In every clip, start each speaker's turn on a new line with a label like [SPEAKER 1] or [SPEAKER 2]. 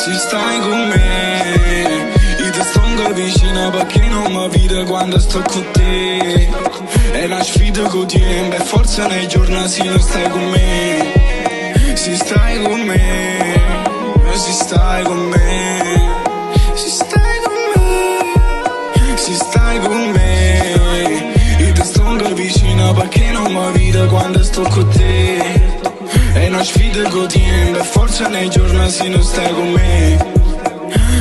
[SPEAKER 1] Se stai con me, io ti sto vicino perché non mi vede quando sto con te. È una sfida quotidiana, per forza nei giorni se non stai con me. Se stai con me, se stai con me, se stai con me, se stai con me, io ti sto vicino perché non mi vede quando sto con te. È una sfida quotidiana, per forza nei giorni se non stai con me.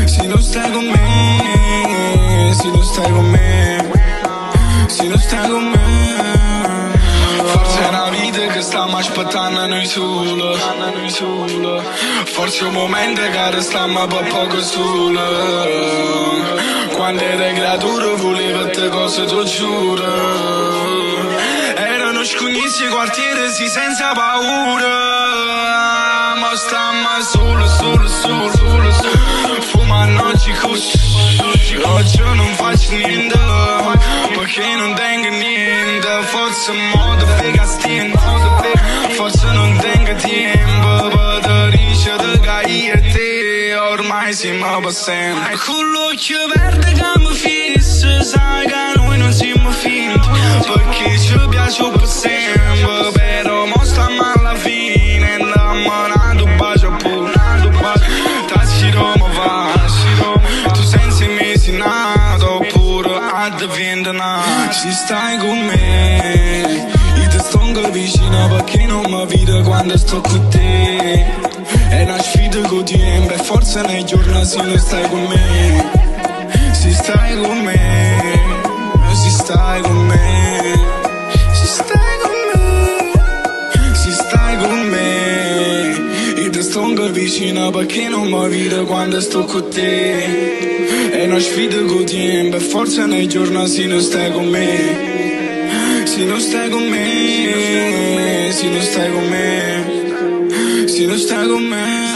[SPEAKER 1] Se non stai con me, se non stai con me, se non stai con me. Forse è una vita che stiamo aspettando noi solo. Forse è un momento che stiamo per poco solo. Quando eri creatura volevo te cose, ti giuro. Erano scognizzi quartieri sì senza paura. Ma stiamo solo. Fumando oggi così. Oggi non faccio niente perché non tengo niente. Forse modo per castino, forse non tengo tempo per riuscire a caire te. Ormai siamo per sempre. Con l'occhio verde che mi fissa, sai che noi non siamo finti, perché ci piace per sempre. Però mo stiamo alla fine, andiamo a un bacio pure. Tacci Roma va, tu senza mesi nato oppure a diventa nato. Se stai con me, io ti sto vicino perché non mi vede quando sto con te. È una sfida quotidiana, per forza nei giorni se non stai con me. Se stai con me, se stai con me, se stai con me, se stai con me, io ti sto vicino perché non mi vede quando sto con te. È una sfida quotidiana, per forza nei giorni se non stai con me. Se non stai con me, se non stai con me, se non stai con me.